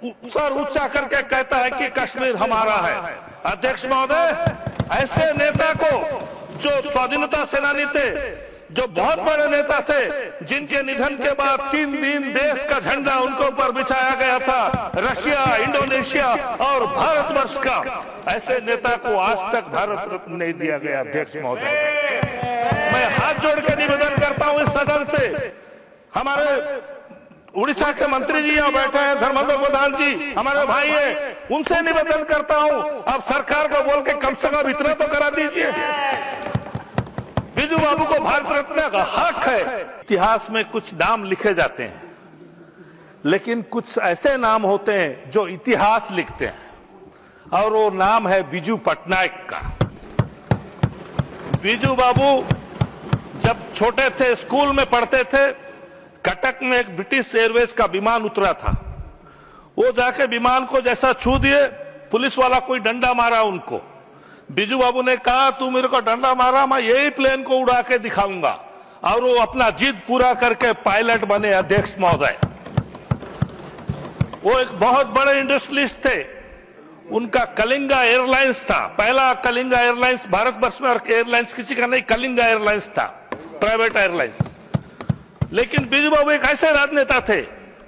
Sir ऊंचा करके कहता है कि कश्मीर हमारा है। अध्यक्ष महोदय, ऐसे नेता को जो स्वाधीनता सेनानी थे, जो बहुत बड़े नेता थे, जिनके निधन के बाद 3 दिन देश का झंडा उनके ऊपर बिछाया गया था, रशिया, इंडोनेशिया और भारतवर्ष का, ऐसे नेता को आज तक भारत रत्न नहीं दिया गया। अध्यक्ष महोदय, मैं हाथ जोड़ के निवेदन करता हूं इस सदन से, हमारे उड़ीसा के मंत्री जी यहाँ बैठे हैं, धर्मेंद्र प्रधान जी हमारे भाई हैं, उनसे निवेदन करता हूं अब सरकार को बोल के कम से कम इतना तो करा दीजिए। बिजू बाबू को भारत रत्न का हक है। इतिहास में कुछ नाम लिखे जाते हैं, लेकिन कुछ ऐसे नाम होते हैं जो इतिहास लिखते हैं, और वो नाम है बिजू पटनायक का। बिजू बाबू जब छोटे थे, स्कूल में पढ़ते थे, कटक में एक ब्रिटिश एयरवेज का विमान उतरा था। वो जाके विमान को जैसा छू दिए, पुलिस वाला कोई डंडा मारा उनको। बिजू बाबू ने कहा, तू मेरे को डंडा मारा, मैं यही प्लेन को उड़ा के दिखाऊंगा, और वो अपना जिद पूरा करके पायलट बने। अध्यक्ष महोदय, वो एक बहुत बड़े इंडस्ट्रियलिस्ट थे। उनका कलिंगा एयरलाइंस था, पहला कलिंगा एयरलाइंस भारतवर्ष में, और एयरलाइंस किसी का नहीं, कलिंगा एयरलाइंस था, प्राइवेट एयरलाइंस। लेकिन बिजू बाबू एक ऐसे राजनेता थे,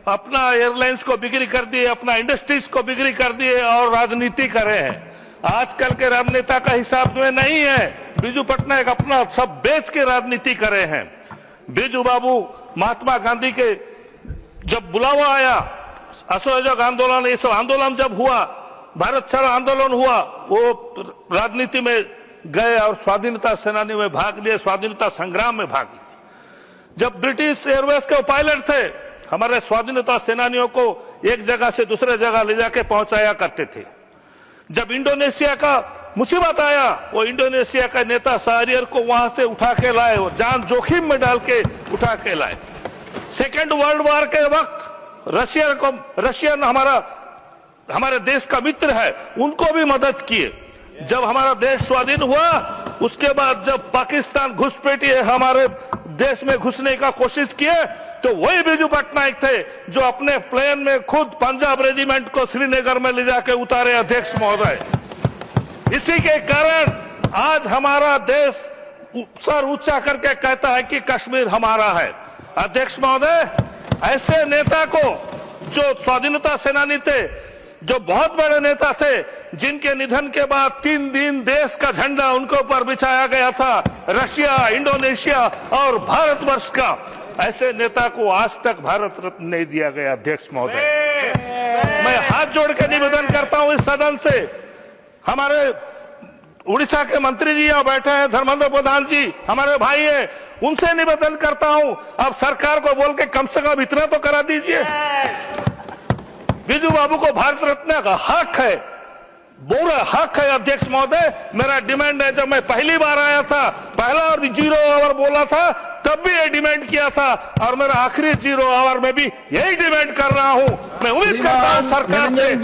अपना एयरलाइंस को बिक्री कर दिए, अपना इंडस्ट्रीज को बिक्री कर दिए और राजनीति करे हैं। आजकल के राजनेता का हिसाब में नहीं है। बिजू पटनायक अपना सब बेच के राजनीति करे हैं। बिजू बाबू महात्मा गांधी के जब बुलावा आया, असहयोग आंदोलन, ये सब आंदोलन जब हुआ, भारत छोड़ो आंदोलन हुआ, वो राजनीति में गए और स्वाधीनता सेनानी में भाग लिए, स्वाधीनता संग्राम में भाग लिए। जब ब्रिटिश एयरवेज के पायलट थे, हमारे स्वाधीनता सेनानियों को एक जगह से दूसरे जगह ले जाके पहुंचाया करते थे। जब इंडोनेशिया का मुसीबत आया, वो इंडोनेशिया का नेता शाहरियार को वहां से उठा के लाए, वो जान जोखिम में डाल के उठा के लाए। सेकेंड वर्ल्ड वॉर के वक्त रशियन हमारे देश का मित्र है, उनको भी मदद किए। जब हमारा देश स्वाधीन हुआ, उसके बाद जब पाकिस्तान घुसपैठी हमारे देश में घुसने का कोशिश किए, तो वही बिजू पटनायक थे जो अपने प्लेन में खुद पंजाब रेजिमेंट को श्रीनगर में ले जाके उतारे। अध्यक्ष महोदय, इसी के कारण आज हमारा देश सर ऊंचा करके कहता है कि कश्मीर हमारा है। अध्यक्ष महोदय, ऐसे नेता को जो स्वाधीनता सेनानी थे, जो बहुत बड़े नेता थे, जिनके निधन के बाद 3 दिन देश का झंडा उनके ऊपर बिछाया गया था, रशिया, इंडोनेशिया और भारतवर्ष का, ऐसे नेता को आज तक भारत रत्न नहीं दिया गया। अध्यक्ष महोदय, मैं हाथ जोड़ के निवेदन करता हूं इस सदन से, हमारे उड़ीसा के मंत्री जी यहाँ बैठे हैं, धर्मेंद्र प्रधान जी हमारे भाई हैं, उनसे निवेदन करता हूं अब सरकार को बोल के कम से कम इतना तो करा दीजिए। बिजू बाबू को भारत रत्न का हक है, पूरा हक है। अध्यक्ष महोदय, मेरा डिमांड है, जब मैं पहली बार आया था, पहला और 0 आवर बोला था, तब भी ये डिमांड किया था, और मेरा आखिरी 0 आवर में भी यही डिमांड कर रहा हूं। मैं उम्मीद करता हूं सरकार से